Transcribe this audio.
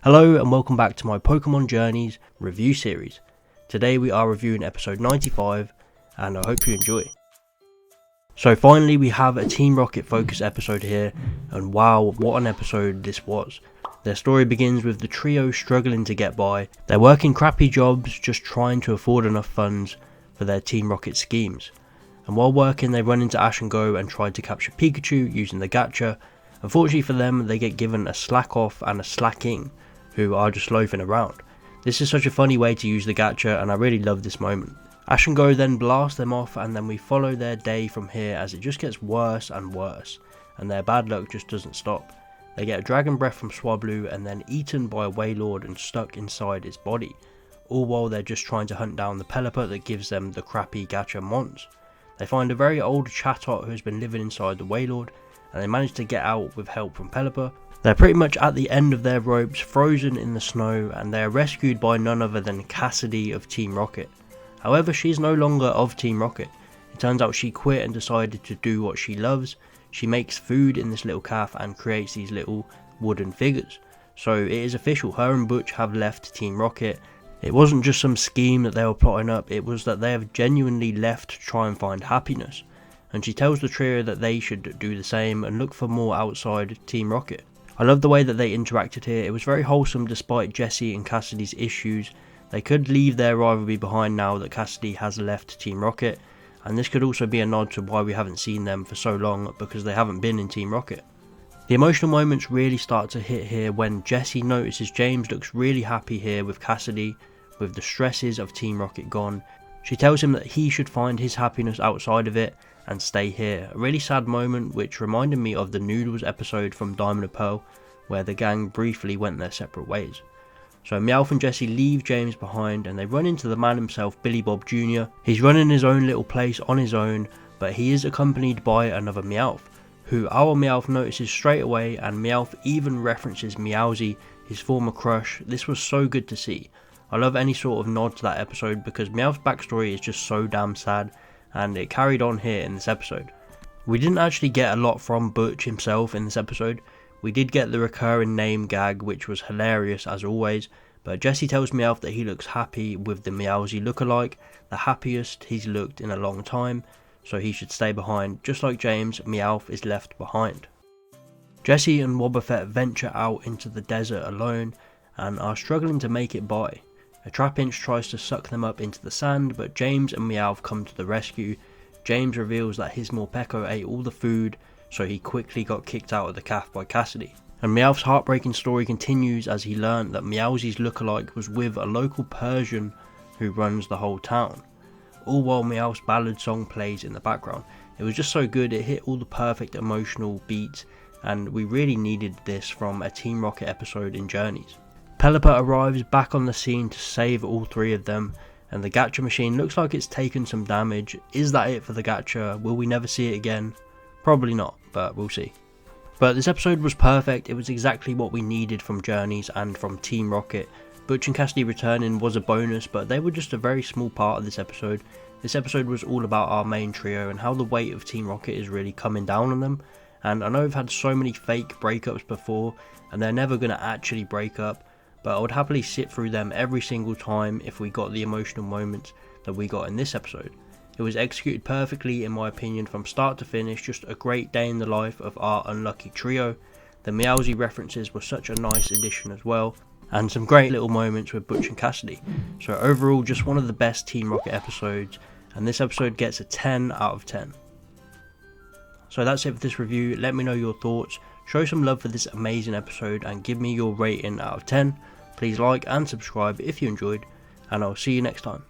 Hello and welcome back to my Pokemon Journeys review series. Today we are reviewing episode 95 and I hope you enjoy. So finally we have a Team Rocket focus episode here, and wow, what an episode this was. Their story begins with the trio struggling to get by. They're working crappy jobs just trying to afford enough funds for their Team Rocket schemes. And while working they run into Ash and Go and try to capture Pikachu using the gacha. Unfortunately for them they get given a Slack Off and a Slacking, who are just loafing around. This is such a funny way to use the gacha and I really love this moment. Ash and Go then blast them off and then we follow their day from here as it just gets worse and worse and their bad luck just doesn't stop. They get a dragon breath from Swablu and then eaten by a Wailord and stuck inside its body, all while they're just trying to hunt down the Pelipper that gives them the crappy gacha mons. They find a very old Chatot who has been living inside the Wailord and they manage to get out with help from Pelipper. They're pretty much at the end of their ropes, frozen in the snow, and they are rescued by none other than Cassidy of Team Rocket. However, she's no longer of Team Rocket. It turns out she quit and decided to do what she loves. She makes food in this little calf and creates these little wooden figures. So it is official, her and Butch have left Team Rocket. It wasn't just some scheme that they were plotting up, it was that they have genuinely left to try and find happiness. And she tells the trio that they should do the same and look for more outside Team Rocket. I love the way that they interacted here. It was very wholesome despite Jessie and Cassidy's issues. They could leave their rivalry behind now that Cassidy has left Team Rocket, and this could also be a nod to why we haven't seen them for so long, because they haven't been in Team Rocket. The emotional moments really start to hit here when Jessie notices James looks really happy here with Cassidy, with the stresses of Team Rocket gone. She tells him that he should find his happiness outside of it and stay here. A really sad moment which reminded me of the Noodles episode from Diamond and Pearl where the gang briefly went their separate ways. So Meowv and Jessie leave James behind and they run into the man himself, Billy Bob Jr. He's running his own little place on his own, but he is accompanied by another Meowv, who our Meowv notices straight away, and Meowv even references Meowsy, his former crush. This was so good to see. I love any sort of nod to that episode because Meowv's backstory is just so damn sad, and it carried on here in this episode. We didn't actually get a lot from Butch himself in this episode. We did get the recurring name gag, which was hilarious as always, but Jessie tells Meowv that he looks happy with the Meowsy lookalike, the happiest he's looked in a long time, so he should stay behind. Just like James, Meowv is left behind. Jessie and Wobbuffet venture out into the desert alone and are struggling to make it by. A Trapinch tries to suck them up into the sand, but James and Meowv come to the rescue. James reveals that his Morpeko ate all the food, so he quickly got kicked out of the calf by Cassidy. And Meowv's heartbreaking story continues as he learned that Meowsy's lookalike was with a local Persian who runs the whole town. All while Meowv's ballad song plays in the background. It was just so good, it hit all the perfect emotional beats, and we really needed this from a Team Rocket episode in Journeys. Pelipper arrives back on the scene to save all three of them, and the gacha machine looks like it's taken some damage. Is that it for the gacha? Will we never see it again? Probably not, but we'll see. But this episode was perfect. It was exactly what we needed from Journeys and from Team Rocket. Butch and Cassidy returning was a bonus, but they were just a very small part of this episode. This episode was all about our main trio and how the weight of Team Rocket is really coming down on them. And I know we've had so many fake breakups before, and they're never going to actually break up, but I would happily sit through them every single time if we got the emotional moments that we got in this episode. It was executed perfectly in my opinion from start to finish, just a great day in the life of our unlucky trio. The Meowsy references were such a nice addition as well, and some great little moments with Butch and Cassidy. So overall just one of the best Team Rocket episodes, and this episode gets a 10 out of 10. So that's it for this review. Let me know your thoughts, show some love for this amazing episode and give me your rating out of 10. Please like and subscribe if you enjoyed, and I'll see you next time.